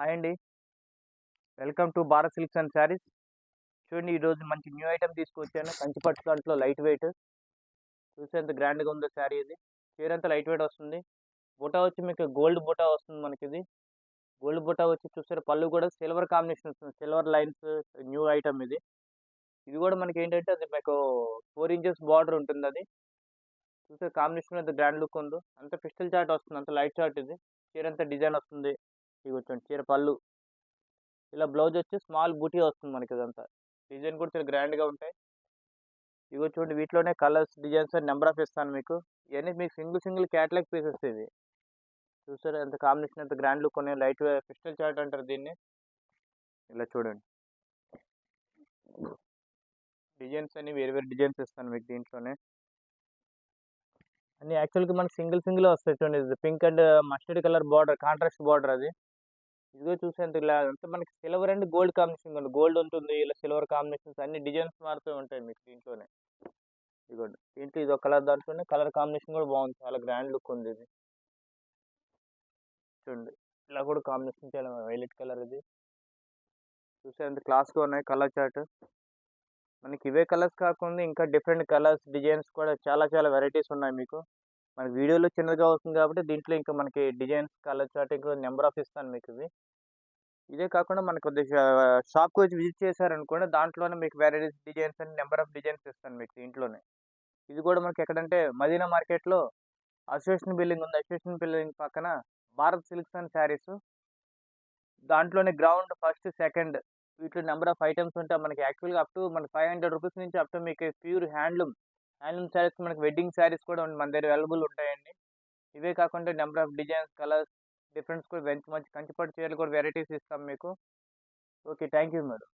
Hi అండి. Welcome to Bharat silks and saris. చూడండి ఈరోజు మంచి న్యూ ఐటెమ్ తీసుకొచ్చాను. కంచి పట్టు దాంట్లో లైట్ వెయిట్. చూస్తే ఎంత గ్రాండ్‌గా ఉందో శారీ ఇది. చీర అంతా లైట్ వెయిట్ వస్తుంది. బుటా వచ్చి మీకు గోల్డ్ బుటా వస్తుంది మనకిది. గోల్డ్ బుటా వచ్చి చూసారా పళ్ళు కూడా సిల్వర్ కాంబినేషన్ వస్తుంది. సిల్వర్ లైన్స్ న్యూ ఐటెమ్ ఇది. ఇది కూడా మనకేంటంటే అది మీకు 4 ఇంచెస్ బార్డర్ ఉంటుందది. చూసారా కాంబినేషన్ ఎంత గ్రాండ్ లుక్ ఉందో. అంతా పిస్టల్ చార్ట్ వస్తుంది. అంతా లైట్ చార్ట్ ఇది. చీర అంతా డిజైన్ వస్తుంది. ఇగో చూడండి చీర పళ్ళు. ఇలా బ్లౌజ్ వచ్చి స్మాల్ బూటీ వస్తుంది మనకి ఇదంతా. డిజైన్ కూడా చాలా గ్రాండ్‌గా ఉంటాయి. ఇగో చూడండి వీటిలోనే కలర్స్, డిజైన్స్ నెంబర్ ఆఫ్ ఇస్తాను మీకు. ఇయన్నీ మీకు సింగిల్ సింగిల్ క్యాటలాగ్ పీసెస్ ఇవి. చూసారా ఎంత కాంబినేషన్ ఎంత గ్రాండ్ లుక్ ఉన్నాయి. లైట్ పిస్టల్ చార్ట్ అంటారు దీన్ని. ఇలా చూడండి. డిజైన్స్ అన్ని వేరు వేరు డిజైన్స్ ఇస్తాను మీకు దీంట్లోనే. అన్ని యాక్చువల్‌గా మనకి సింగిల్ సింగిలే వస్తాయి చూడండి. ఇది pink and mustard colour border contrast border అది. ఇదిగో చూసేంత ఇలా అంటే మనకి సిల్వర్ అండ్ గోల్డ్ కాంబినేషన్ ఉంది. గోల్డ్ ఉంటుంది. ఇలా సిల్వర్ కాంబినేషన్స్ అన్ని డిజైన్స్ మారుతూ ఉంటాయి మీకు దీంట్లోనే. ఇదిగోండి. దీంట్లో ఇదొక కలర్ దాంట్లోనే కలర్ కాంబినేషన్ కూడా బాగుంది. చాలా గ్రాండ్ లుక్ ఉంది ఇది. చూడండి. ఇలా కూడా కాంబినేషన్ చాలా వైలెట్ కలర్ ఇది. చూస్తే ఎంత క్లాస్‌గా ఉన్నాయి కలర్ చార్ట్. మనకి ఇవే కలర్స్ కాకుండా ఇంకా డిఫరెంట్ కలర్స్, డిజైన్స్ కూడా చాలా చాలా వెరైటీస్ ఉన్నాయి మీకు. మన వీడియోలో చిన్నదిగా వస్తుంది కాబట్టి దీంట్లో ఇంకా మనకి డిజైన్స్, కలర్ చార్ట్ ఇంకా నంబర్ ఆఫ్ ఇస్తాను మీకు ఇవి. ఇదే కాకుండా మనకు కొద్దిగా షాప్‌కి వచ్చి విజిట్ చేశారనుకోండి దాంట్లోనే మీకు వెరైటీస్, డిజైన్స్ అని నంబర్ ఆఫ్ డిజైన్స్ ఇస్తాను మీకు దీంట్లోనే. ఇది కూడా మనకి ఎక్కడంటే మదీనా మార్కెట్‌లో అసోసియేషన్ బిల్డింగ్ ఉంది. అసోసియేషన్ బిల్డింగ్ పక్కన భారత్ సిల్క్స్ అండ్ శారీస్. దాంట్లోనే గ్రౌండ్ ఫస్ట్, సెకండ్ వీటిలో నంబర్ ఆఫ్ ఐటెమ్స్ ఉంటాయి. మనకి యాక్చువల్‌గా అప్ టు మనకి రూ. 500 నుంచి అప్ టు మీకు ప్యూర్ హ్యాండ్లూమ్ శారీస్ మనకి వెడ్డింగ్ శారీస్ కూడా మన దగ్గర అవైలబుల్ ఉంటాయండి. ఇవే కాకుండా number of designs, colours difference కూడా మంచి మంచి కంచి పట్టు చీరలు కూడా వెరైటీస్ ఇస్తాం మీకు. ఓకే. Thank you madam.